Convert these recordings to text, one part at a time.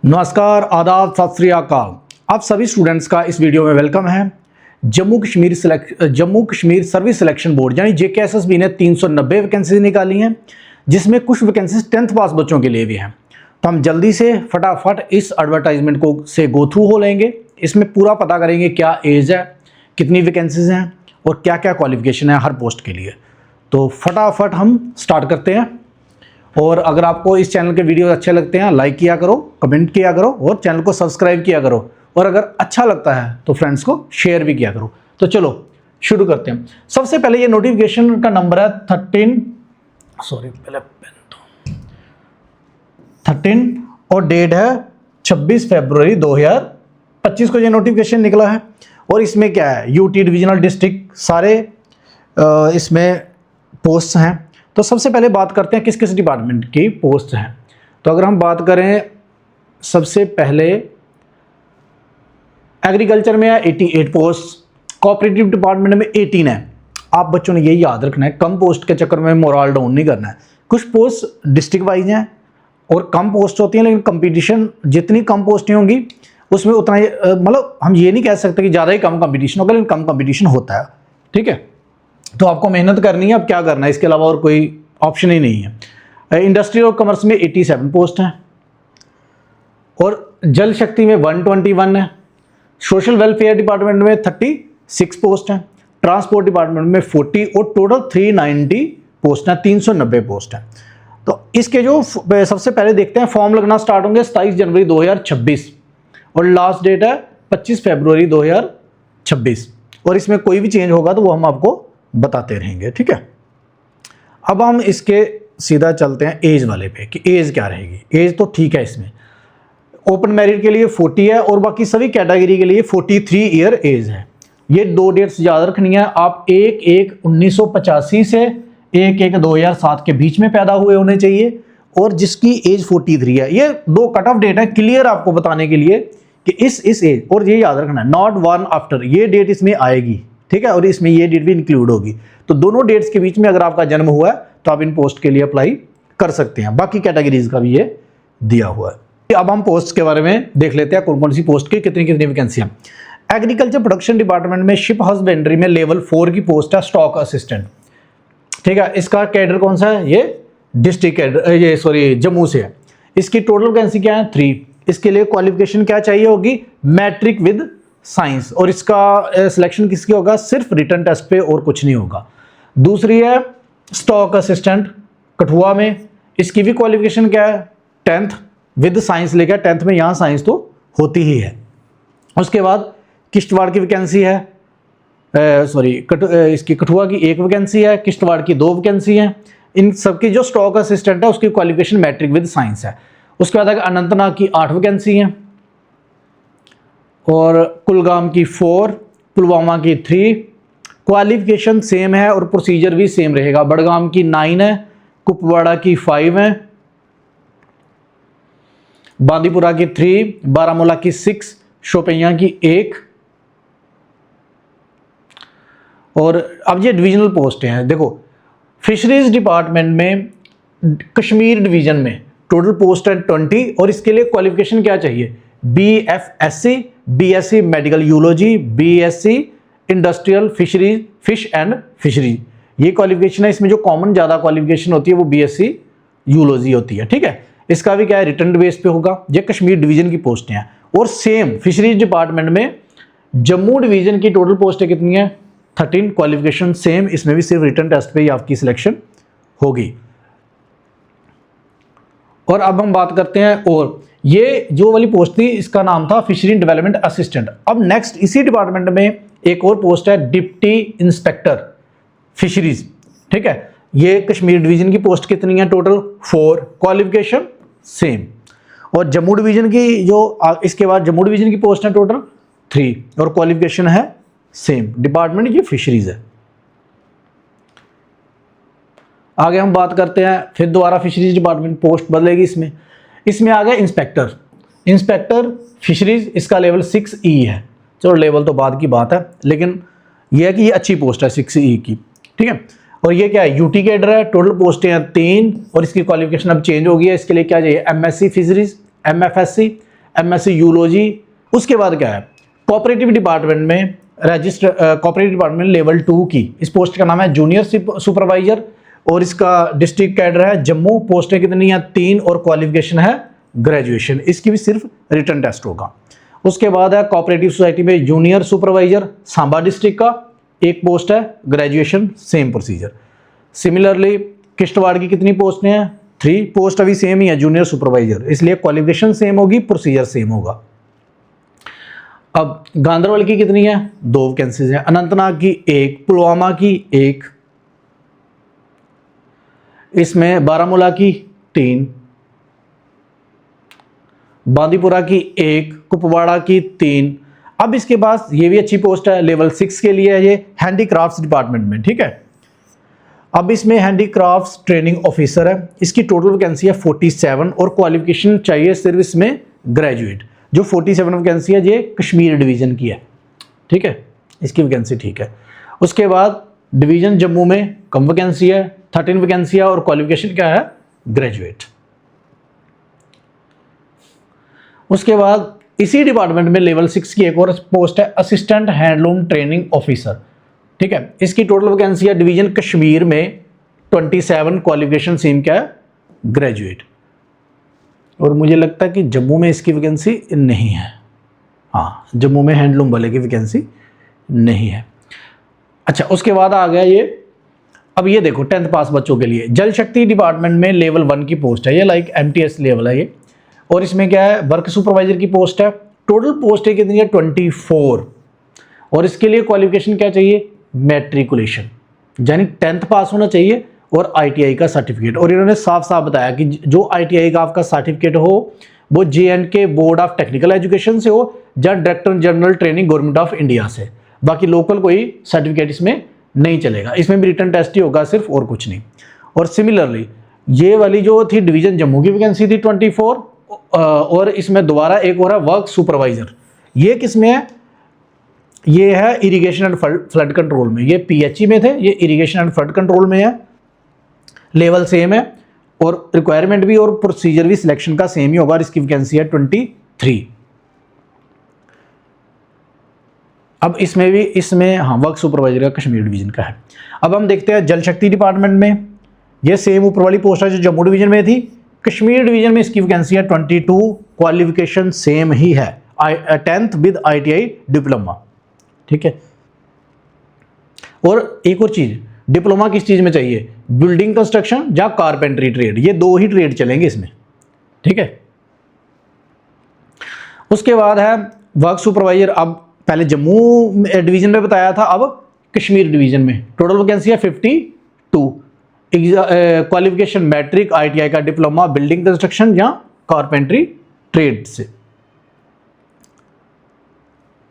नमस्कार, आदाब, सत श्री अकाल। आप सभी स्टूडेंट्स का इस वीडियो में वेलकम है। Jammu Kashmir service selection board यानी JKSSB ने 390 वैकेंसी निकाली हैं, जिसमें कुछ वैकेंसीज 10th पास बच्चों के लिए भी हैं। तो हम जल्दी से फटाफट इस एडवर्टाइजमेंट को से गो थ्रू हो लेंगे। इसमें पूरा पता करेंगे क्या एज है, कितनी वैकेंसीज हैं और क्या क्या क्वालिफिकेशन है हर पोस्ट के लिए। तो फटाफट हम स्टार्ट करते हैं। और अगर आपको इस चैनल के वीडियो अच्छे लगते हैं, लाइक किया करो, कमेंट किया करो और चैनल को सब्सक्राइब किया करो। और अगर अच्छा लगता है तो फ्रेंड्स को शेयर भी किया करो। तो चलो शुरू करते हैं। सबसे पहले ये नोटिफिकेशन का नंबर है 13 और डेट है 26 फरवरी 2025 को ये नोटिफिकेशन निकला है। और इसमें क्या है, यूटी डिविजनल डिस्ट्रिक्ट सारे इसमें पोस्ट हैं। तो सबसे पहले बात करते हैं किस किस डिपार्टमेंट की पोस्ट हैं। तो अगर हम बात करें सबसे पहले एग्रीकल्चर में है 88 पोस्ट, कोऑपरेटिव डिपार्टमेंट में 18 है। आप बच्चों ने यही याद रखना है, कम पोस्ट के चक्कर में मोरल डाउन नहीं करना है। कुछ पोस्ट डिस्ट्रिक्ट वाइज हैं और कम पोस्ट होती हैं, लेकिन कंपटीशन जितनी कम पोस्टें होंगी उसमें उतना मतलब हम ये नहीं कह सकते कि ज़्यादा ही कम कंपटीशन होगा, लेकिन कम कंपटीशन होता है। ठीक है, तो आपको मेहनत करनी है। अब क्या करना है, इसके अलावा और कोई ऑप्शन ही नहीं है। इंडस्ट्री और कॉमर्स में 87 पोस्ट हैं और जल शक्ति में 121 है। सोशल वेलफेयर डिपार्टमेंट में 36 पोस्ट हैं। ट्रांसपोर्ट डिपार्टमेंट में 40 और टोटल 390 पोस्ट हैं, 390 पोस्ट हैं। तो इसके जो सबसे पहले देखते हैं, फॉर्म लगना स्टार्ट होंगे 27 जनवरी 2026 और लास्ट डेट है 25 फरवरी 2026। और इसमें कोई भी चेंज होगा तो वो हम आपको बताते रहेंगे। ठीक है, अब हम इसके सीधा चलते हैं एज वाले पे कि एज क्या रहेगी। एज तो ठीक है, इसमें ओपन मेरिट के लिए 40 है और बाकी सभी कैटेगरी के लिए 43 ईयर एज है। ये दो डेट्स याद रखनी है। आप 1/1/1985 से 1/1/2007 के बीच में पैदा हुए होने चाहिए और जिसकी एज 43 है। ये दो कट ऑफ डेट है क्लियर आपको बताने के लिए कि इस एज, और ये याद रखना है नॉट वन आफ्टर, ये डेट इसमें आएगी। ठीक है, और इसमें ये डेट भी इंक्लूड होगी। तो दोनों डेट्स के बीच में अगर आपका जन्म हुआ है तो आप इन पोस्ट के लिए अप्लाई कर सकते हैं। बाकी कैटेगरीज का भी ये दिया हुआ है। अब हम पोस्ट के बारे में देख लेते हैं, कौन कौन सी पोस्ट की कितनी कितनी वैकेंसी है। एग्रीकल्चर प्रोडक्शन डिपार्टमेंट में शिप हस्बेंड्री में लेवल 4 की पोस्ट है, स्टॉक असिस्टेंट। ठीक है, इसका कैडर कौन सा है, ये डिस्ट्रिक्ट कैडर, जम्मू से है। इसकी टोटल वैकेंसी क्या है, 3। इसके लिए क्वालिफिकेशन क्या चाहिए होगी, मैट्रिक विद साइंस। और इसका सिलेक्शन किसकी होगा, सिर्फ रिटन टेस्ट पे और कुछ नहीं होगा। दूसरी है स्टॉक असिस्टेंट कठुआ में, इसकी भी क्वालिफिकेशन क्या है, 10th विद साइंस लेकर 10th में, यहाँ साइंस तो होती ही है। उसके बाद किश्तवाड़ की वैकेंसी है, इसकी कठुआ की 1 वैकेंसी है, किश्तवाड़ की 2 वैकेंसी है। इन सबकी जो स्टॉक असिस्टेंट है उसकी क्वालिफिकेशन मैट्रिक विद साइंस है। उसके बाद अनंतनाग की 8 वैकेंसी है और कुलगाम की 4, पुलवामा की 3। क्वालिफिकेशन सेम है और प्रोसीजर भी सेम रहेगा। बड़गाम की 9 है, कुपवाड़ा की 5 है, बांदीपुरा की 3, बारामूला की 6, शोपियां की 1। और अब ये डिविजनल पोस्ट हैं। देखो, फिशरीज डिपार्टमेंट में कश्मीर डिवीजन में टोटल पोस्ट है 20 और इसके लिए क्वालिफिकेशन क्या चाहिए, BFSC, BSc मेडिकल यूलॉजी, BSc industrial fisheries, fish and fisheries, ये क्वालिफिकेशन है। इसमें जो कॉमन ज़्यादा क्वालिफिकेशन होती है वो BSc यूलॉजी होती है। ठीक है, इसका भी क्या है, रिटर्न बेस पे होगा। ये कश्मीर डिवीजन की पोस्टें हैं। और सेम फिशरीज डिपार्टमेंट में जम्मू डिवीजन की टोटल पोस्टें कितनी है, 13। क्वालिफिकेशन सेम, इसमें भी सिर्फ रिटर्न टेस्ट पे ही आपकी सिलेक्शन होगी। और अब हम बात करते हैं, और ये जो वाली पोस्ट थी इसका नाम था फिशरी डेवलपमेंट असिस्टेंट। अब नेक्स्ट इसी डिपार्टमेंट में एक और पोस्ट है डिप्टी इंस्पेक्टर फिशरीज। ठीक है, ये कश्मीर डिवीजन की पोस्ट कितनी है, टोटल 4। Qualification same. और जम्मू डिवीजन की जो इसके बाद जम्मू डिवीजन की पोस्ट है टोटल 3 और क्वालिफिकेशन है सेम। डिपार्टमेंट ये फिशरीज है। आगे हम बात करते हैं, फिर दोबारा फिशरीज डिपार्टमेंट पोस्ट बदलेगी। इसमें आ गया इंस्पेक्टर फिशरीज, इसका लेवल 6E है। चलो लेवल तो बाद की बात है, लेकिन यह है कि ये अच्छी पोस्ट है 6E की। ठीक है, और ये क्या है, यूटी कैडर है। टोटल पोस्टें हैं 3 और इसकी क्वालिफिकेशन अब चेंज हो गई है। इसके लिए क्या चाहिए, MSc फिशरीज, MFSc MSc यूलॉजी। उसके बाद क्या है, कोऑपरेटिव डिपार्टमेंट में रजिस्टर कोऑपरेटिव डिपार्टमेंट लेवल 2 की इस पोस्ट का नाम है जूनियर सुपरवाइजर और इसका डिस्ट्रिक्ट कैडर है जम्मू। पोस्टें कितनी है, 3 और क्वालिफिकेशन है ग्रेजुएशन। इसकी भी सिर्फ रिटन टेस्ट होगा। उसके बाद है कोऑपरेटिव सोसाइटी में जूनियर सुपरवाइजर सांबा डिस्ट्रिक्ट का, एक पोस्ट है, graduation same procedure. Similarly Kishtwar की कितनी पोस्टें हैं, 3 पोस्ट अभी सेम ही है जूनियर सुपरवाइजर, इसलिए क्वालिफिकेशन सेम होगी, प्रोसीजर सेम होगा। अब गांधरबल की कितनी है, 2 वैकेंसीज हैं, अनंतनाग की 1, पुलवामा की 1, इसमें बारामूला की 3, बांदीपुरा की 1, कुपवाड़ा की 3। अब इसके पास ये भी अच्छी पोस्ट है, लेवल 6 के लिए है ये, हैंडीक्राफ्ट्स डिपार्टमेंट में, ठीक है। अब इसमें हैंडीक्राफ्ट्स ट्रेनिंग ऑफिसर है, इसकी टोटल वैकेंसी है 47 और क्वालिफिकेशन चाहिए सिर्फ इसमें ग्रेजुएट। जो 47 वैकेंसी है ये कश्मीर डिवीज़न की है, ठीक है, इसकी वैकेंसी ठीक है। उसके बाद डिवीज़न जम्मू में कम वैकेंसी है, 13 वैकेंसी है और क्वालिफिकेशन क्या है, ग्रेजुएट। उसके बाद इसी डिपार्टमेंट में लेवल 6 की एक और पोस्ट है, असिस्टेंट हैंडलूम ट्रेनिंग ऑफिसर, ठीक है। इसकी टोटल वैकेंसी है डिवीजन कश्मीर में 27, क्वालिफिकेशन सेम क्या है, ग्रेजुएट। और मुझे लगता है कि जम्मू में इसकी वैकेंसी नहीं है, हाँ जम्मू में हैंडलूम वाले की वैकेंसी नहीं है। अच्छा, उसके बाद आ गया ये, अब ये देखो 10th पास बच्चों के लिए जल शक्ति डिपार्टमेंट में लेवल 1 की पोस्ट है, ये लाइक MTS लेवल है ये। और इसमें क्या है, वर्क सुपरवाइजर की पोस्ट है। टोटल पोस्ट है कितनी है, 24। और इसके लिए क्वालिफिकेशन क्या चाहिए, मैट्रिकुलेशन, यानी 10th पास होना चाहिए और ITI का सर्टिफिकेट। और इन्होंने साफ साफ बताया कि जो ITI का आपका सर्टिफिकेट हो वो J&K board of technical education से हो या director general training government of India से, बाकी लोकल कोई सर्टिफिकेट इसमें नहीं चलेगा। इसमें भी रिटन टेस्ट ही होगा सिर्फ, और कुछ नहीं। और सिमिलरली ये वाली जो थी डिवीजन जम्मू की वैकेंसी थी 24, और इसमें दोबारा एक और है वर्क सुपरवाइजर। ये किस में है, ये है इरिगेशन एंड फ्लड कंट्रोल में। ये PHE में थे, ये इरिगेशन एंड फ्लड कंट्रोल में है, लेवल सेम है और रिक्वायरमेंट भी और प्रोसीजर भी सिलेक्शन का सेम ही होगा। और इसकी वैकेंसी है 23। अब इसमें हाँ वर्क सुपरवाइजर का कश्मीर डिवीजन का है। अब हम देखते हैं जल शक्ति डिपार्टमेंट में, ये सेम ऊपर वाली पोस्ट है जो जम्मू डिवीजन में थी। कश्मीर डिवीजन में इसकी वैकेंसी है 22, क्वालिफिकेशन सेम ही है, 10th विद ITI डिप्लोमा, ठीक है। और एक और चीज, डिप्लोमा किस चीज में चाहिए, बिल्डिंग कंस्ट्रक्शन या कारपेंटरी ट्रेड, ये 2 ही ट्रेड चलेंगे इसमें, ठीक है। उसके बाद है वर्क सुपरवाइजर। अब पहले जम्मू डिवीजन में बताया था, अब कश्मीर डिवीजन में टोटल वैकेंसी है 52, क्वालिफिकेशन मैट्रिक, ITI का डिप्लोमा, बिल्डिंग कंस्ट्रक्शन या कारपेंटरी ट्रेड से।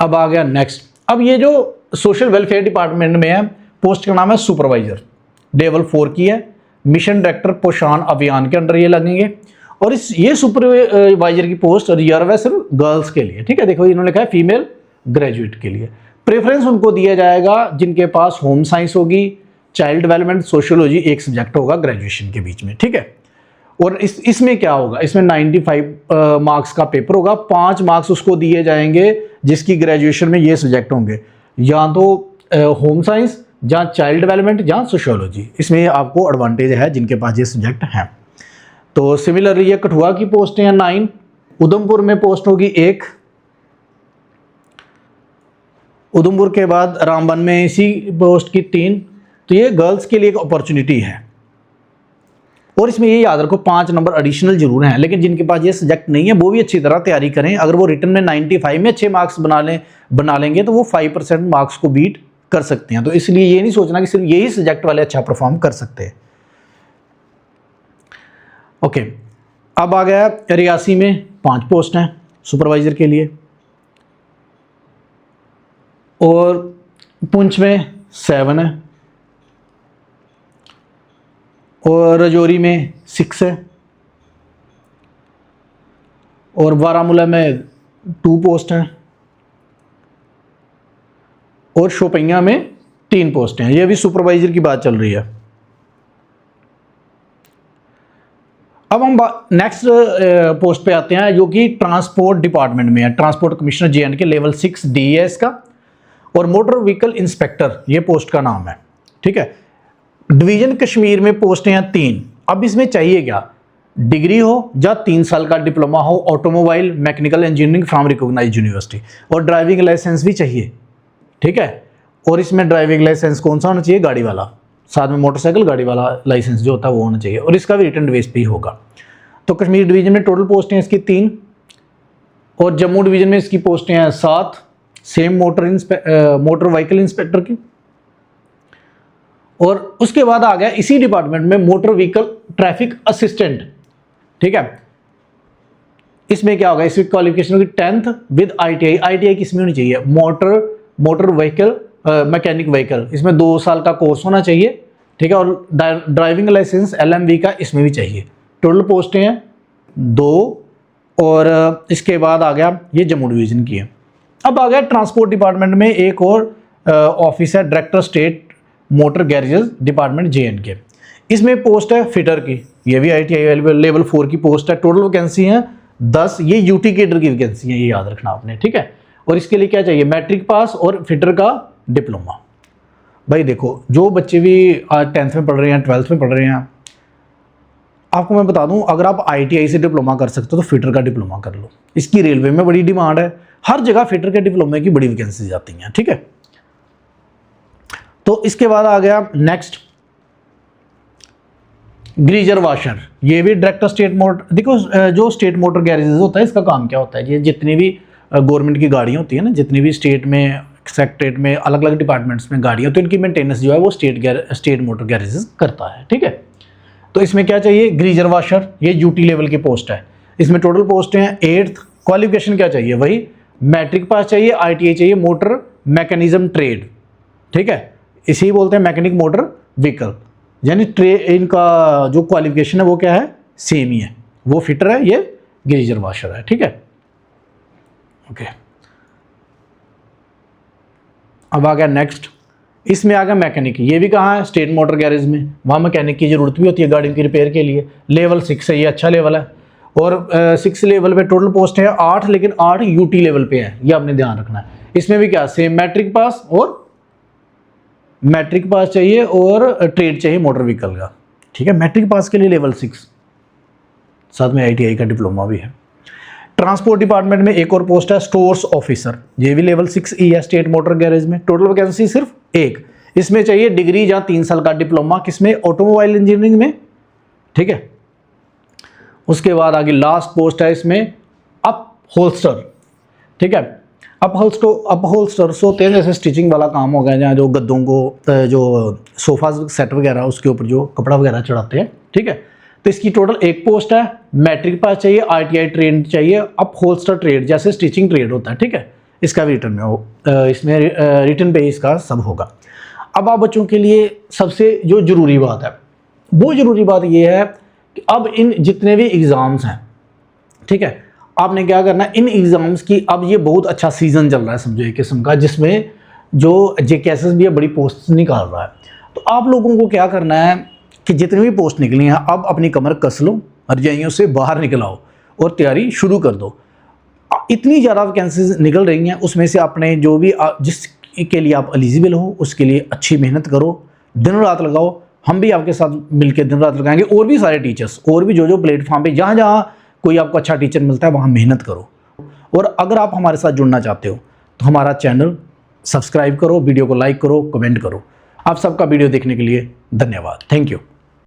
अब आ गया नेक्स्ट, अब ये जो सोशल वेलफेयर डिपार्टमेंट में है, पोस्ट का नाम है सुपरवाइजर, लेवल 4 की है, मिशन डायरेक्टर पोषण अभियान के अंडर ये लगेंगे। और ये सुपरवाइजर की पोस्ट रिजर्व है सिर्फ गर्ल्स के लिए, ठीक है। देखो इन्होंने लिखा है फीमेल ग्रेजुएट के लिए। प्रेफरेंस उनको दिया जाएगा जिनके पास होम साइंस होगी, चाइल्ड डेवलपमेंट, सोशियोलॉजी एक सब्जेक्ट होगा ग्रेजुएशन के बीच में, ठीक है। और इसमें क्या होगा, इसमें 95 मार्क्स का पेपर होगा, 5 मार्क्स उसको दिए जाएंगे जिसकी ग्रेजुएशन में ये सब्जेक्ट होंगे, या तो होम साइंस या चाइल्ड डेवलपमेंट या सोशियोलॉजी। इसमें आपको एडवांटेज है जिनके पास ये सब्जेक्ट हैं। तो सिमिलरली ये कठुआ की पोस्टें हैं 9, उधमपुर में पोस्ट होगी 1, उधमपुर के बाद रामबन में इसी पोस्ट की 3। तो ये गर्ल्स के लिए एक अपॉर्चुनिटी है। और इसमें ये याद रखो 5 नंबर एडिशनल जरूर हैं, लेकिन जिनके पास ये सब्जेक्ट नहीं है वो भी अच्छी तरह तैयारी करें। अगर वो रिटन में 95 में अच्छे मार्क्स बना लेंगे तो वो 5% मार्क्स को बीट कर सकते हैं। तो इसलिए ये नहीं सोचना कि सिर्फ यही सब्जेक्ट वाले अच्छा परफॉर्म कर सकते हैं। ओके, अब आ गया रियासी में 5 पोस्ट हैं सुपरवाइजर के लिए, और पुंछ में 7 है, और राजौरी में 6 है, और बारामूला में 2 पोस्ट हैं, और शोपियां में 3 पोस्ट हैं। ये भी सुपरवाइजर की बात चल रही है। अब हम नेक्स्ट पोस्ट पे आते हैं जो कि ट्रांसपोर्ट डिपार्टमेंट में है। Transport commissioner JNK level 6 D है इसका, और मोटर व्हीकल इंस्पेक्टर ये पोस्ट का नाम है, ठीक है। डिवीजन कश्मीर में पोस्टें हैं 3। अब इसमें चाहिए क्या, डिग्री हो या 3 साल का डिप्लोमा हो automobile mechanical engineering from recognised university, और ड्राइविंग लाइसेंस भी चाहिए, ठीक है। और इसमें ड्राइविंग लाइसेंस कौन सा होना चाहिए, गाड़ी वाला, साथ में मोटरसाइकिल गाड़ी वाला लाइसेंस जो होता है वो होना चाहिए, और इसका भी रिटन बेस पे ही होगा। तो कश्मीर डिवीजन में टोटल पोस्टें हैं इसकी 3, और जम्मू डिवीजन में इसकी पोस्टें हैं 7, सेम मोटर व्हीकल इंस्पेक्टर की। और उसके बाद आ गया इसी डिपार्टमेंट में मोटर व्हीकल ट्रैफिक असिस्टेंट, ठीक है। इसमें क्या होगा, इसकी क्वालिफिकेशन होगी 10th विद ITI। ITI किस में होनी चाहिए, मोटर व्हीकल मैकेनिक व्हीकल, इसमें 2 साल का कोर्स होना चाहिए, ठीक है। और ड्राइविंग लाइसेंस LMV का इसमें भी चाहिए। टोटल पोस्टें हैं 2, और इसके बाद आ गया ये जम्मू डिवीजन की है। अब आ गया ट्रांसपोर्ट डिपार्टमेंट में एक और ऑफिस है, director state motor garages department JNK। इसमें पोस्ट है फिटर की, ये भी ITI लेवल 4 की पोस्ट है। टोटल वैकेंसी है 10, ये UT केडर की वैकेंसी है, ये याद रखना आपने, ठीक है। और इसके लिए क्या चाहिए, मैट्रिक पास और फिटर का डिप्लोमा। भाई देखो, जो बच्चे भी आज 10th में पढ़ रहे हैं, 12th में पढ़ रहे हैं, आपको मैं बता दूं, अगर आप ITI से डिप्लोमा कर सकते हो तो फिटर का डिप्लोमा कर लो। इसकी रेलवे में बड़ी डिमांड है, हर जगह फिटर के डिप्लोमे की बड़ी वैकेंसी आती हैं, ठीक है। तो इसके बाद आ गया नेक्स्ट ग्रीजर वाशर, ये भी डायरेक्टर स्टेट मोटर। देखो जो स्टेट मोटर गैरेजेस होता है, इसका काम क्या होता है, ये जितनी भी गवर्नमेंट की गाड़ियाँ होती है ना, जितनी भी स्टेट में सेक्रेटरेट में अलग अलग डिपार्टमेंट्स में गाड़ियाँ, तो इनकी मेंटेनेंस जो है वो स्टेट मोटर गैरेजेस करता है, ठीक है। तो इसमें क्या चाहिए, ग्रीजर वाशर, ये UT लेवल की पोस्ट है। इसमें टोटल पोस्ट हैं 8th। क्वालिफिकेशन क्या चाहिए, वही मैट्रिक पास चाहिए, ITI चाहिए, मोटर मैकेनिज्म ट्रेड, ठीक है। इसी बोलते हैं मैकेनिक मोटर व्हीकल, यानी इनका जो क्वालिफिकेशन है वो क्या है, सेम ही है। वो फिटर है, ये ग्रीजर वाशर है, ठीक है। ओके, अब आ गया नेक्स्ट, इसमें आ गया मैकेनिक। ये भी कहाँ है, स्टेट मोटर गैरेज में, वहाँ मैकेनिक की ज़रूरत भी होती है गाड़ी की रिपेयर के लिए। लेवल 6 है, ये अच्छा लेवल है। और 6 लेवल पे टोटल पोस्ट है 8, लेकिन 8 UT लेवल पे है, ये आपने ध्यान रखना है। इसमें भी क्या, सेम मैट्रिक पास चाहिए और ट्रेड चाहिए मोटर व्हीकल का, ठीक है। मैट्रिक पास के लिए लेवल 6, साथ में ITI का डिप्लोमा भी है। ट्रांसपोर्ट डिपार्टमेंट में एक और पोस्ट है स्टोर्स ऑफिसर, ये भी लेवल 6E है स्टेट मोटर गैरेज में। टोटल वैकेंसी सिर्फ 1, इसमें चाहिए डिग्री या 3 साल का डिप्लोमा, किसमें, ऑटोमोबाइल इंजीनियरिंग में, ठीक है। उसके बाद आगे लास्ट पोस्ट है इसमें अप होल्स्टर, ठीक है। अप होल्स्टर्स होते हैं, जैसे स्टिचिंग वाला काम हो गया, जहाँ जो गद्दों को जो सोफा सेट वगैरह उसके ऊपर जो कपड़ा वगैरह चढ़ाते हैं, ठीक है। तो इसकी टोटल 1 पोस्ट है, मैट्रिक पास चाहिए, ITI ट्रेंड चाहिए, अप होल्स्टर ट्रेड जैसे स्टिचिंग ट्रेड होता है, ठीक है। इसका भी रिटर्न में हो, इसमें रिटर्न पे इसका सब होगा। अब आप बच्चों के लिए सबसे जो ज़रूरी बात है, वो ज़रूरी बात ये है कि अब इन जितने भी एग्ज़ाम्स हैं, ठीक है, आपने क्या करना है, इन एग्ज़ाम्स की अब ये बहुत अच्छा सीज़न चल रहा है, समझो एक किस्म का, जिसमें जो JKSS भी बड़ी पोस्ट निकाल रहा है। तो आप लोगों को क्या करना है कि जितनी भी पोस्ट निकली हैं, अब अपनी कमर कस लो, रजाइयों से बाहर निकल आओ और तैयारी शुरू कर दो। इतनी ज़्यादा वैकेंसीज निकल रही हैं, उसमें से आपने जो भी जिसके लिए आप एलिजिबल हो उसके लिए अच्छी मेहनत करो, दिन रात लगाओ। हम भी आपके साथ मिलकर दिन रात लगाएंगे, और भी सारे टीचर्स, और भी जो प्लेटफॉर्म पे जहाँ जहाँ कोई आपको अच्छा टीचर मिलता है वहाँ मेहनत करो। और अगर आप हमारे साथ जुड़ना चाहते हो तो हमारा चैनल सब्सक्राइब करो, वीडियो को लाइक करो, कमेंट करो। आप सबका वीडियो देखने के लिए धन्यवाद, थैंक यू।